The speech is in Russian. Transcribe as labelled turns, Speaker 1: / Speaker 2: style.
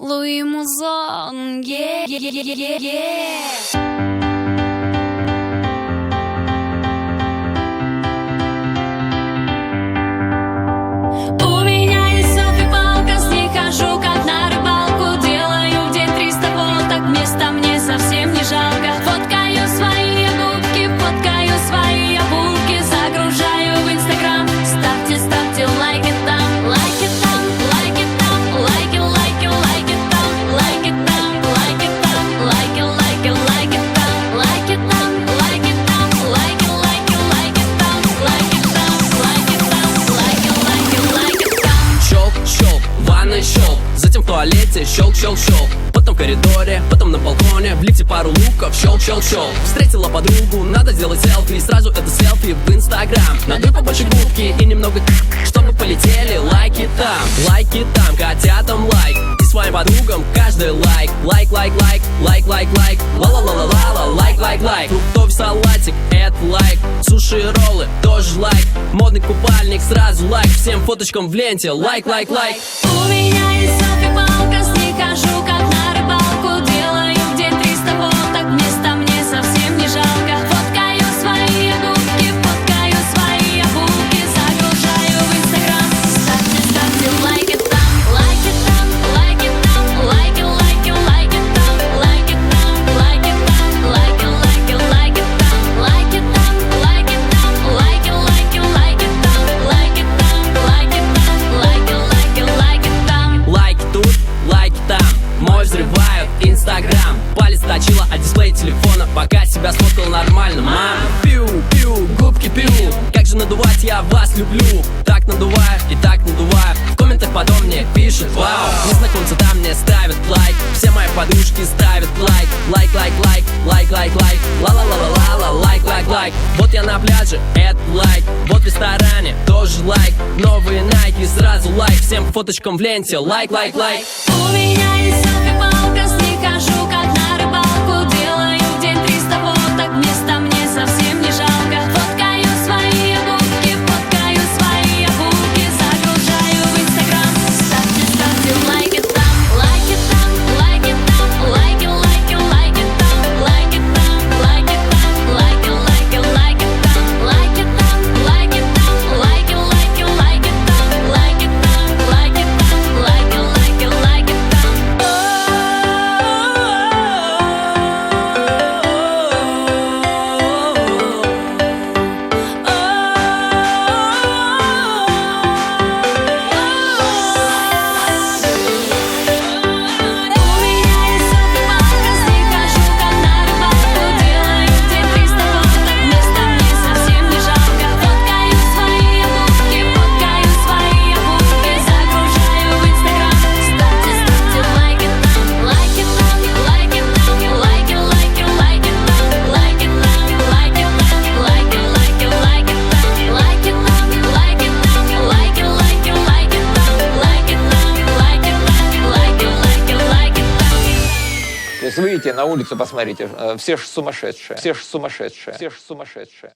Speaker 1: Луи Музон, У меня есть селфи-палка, с ней хожу как на рыбалку. Делаю в день 300 фоток, места мне совсем не жалко. Фоткаю свои губки, фоткаю свои обувки, загружаю в Инстаграм. Ставьте лайки там, лайки там, лайки там, лайки, лайки, лайки там, лайки там, лайки там, лайки, лайки, лайки там, лайки там, лайки там, лайки, лайки, лайки там, лайки там, лайки там, лайки, лайки, лайки там.
Speaker 2: Щелк, щелк, в ванной щелк, затем в туалете щелк, щелк, щелк. Потом в коридоре, потом на балконе, в лифте пару луков, щелк, щелк, щелк. Встретила подругу, надо сделать селфи, и сразу это селфи в Инстаграм. Надуй побольше губки и немного, чтобы полетели лайки там, котятам лайк. И своим подругам каждый лайк, лайк, лайк, лайк, лайк, лайк, лайк, ла-ла-ла-ла-ла, лайк, лайк, лайк. Фруктовый салатик, это лайк, суши и роллы, тоже лайк. Модный купальник, сразу лайк, всем фоточкам в ленте, лайк, лайк, лайк.
Speaker 1: У меня есть селфи-палка, с ней хожу как на рыбалку. Делаю в день 300 фоток, места мне совсем не жалко. Фоткаю свои губки, фоткаю свои обувки, загружаю в Инстаграм. Ставьте лайки там, лайки там, лайки там, лайки, лайки, лайки там, лайки там, лайки там, лайки, лайки, лайки там, лайки там, лайки там, лайки, лайки, лайки там, лайки там, лайки там, лайки, лайки, лайки там.
Speaker 2: Лайки тут, лайки там, мой взрывают Инстаграм. Палец точила от дисплея телефона, пока себя сфоткал нормально. Мама, пью, губки пью. Как же надувать, я вас люблю. Так надуваю и так надуваю. В комментах потом мне пишут вау. Незнакомцы там мне ставят лайк. Все мои подружки ставят лайк. Лайк, лайк, лайк, лайк, лайк, лайк. Ла-ла-ла-ла-ла, лайк, лайк, лайк. Вот я на пляже, это лайк. Вот в ресторане, тоже лайк. Новые найки, сразу лайк. Всем фоточкам в ленте, лайк, лайк, лайк.
Speaker 1: У меня есть селфи-палка, с ней хожу как на рыбалку. Делаю в день 300 фоток, места мне совсем не жалко. Фоткаю свои обувки, фоткаю свои обувки, загружаю в Инстаграм. Ставьте лайки там, лайки там, лайки там, лайки, лайки, лайки там, лайки там, лайки там, лайки, лайки, лайки там, лайки там, лайки там, лайки, лайки, лайки там, лайки там, лайки там, лайки, лайки, лайки там. У меня есть селфи-палка, с ней хожу как на рыбалку. Делаю в день 300 фоток, места мне совсем не жалко. Фоткаю свои обувки, фоткаю свои обувки, загружаю в Инстаграм. Ставьте лайки там, лайки там, лайки там, лайки, лайки, лайки там, лайки там, лайки там, лайки, лайки, лайки там, лайки там, лайки там, лайки, лайки, лайки там, лайки там, лайки там, лайки, лайки, лайки там.
Speaker 3: То есть выйдите на улицу, посмотрите, все ж сумасшедшие, все ж сумасшедшие, все ж сумасшедшие.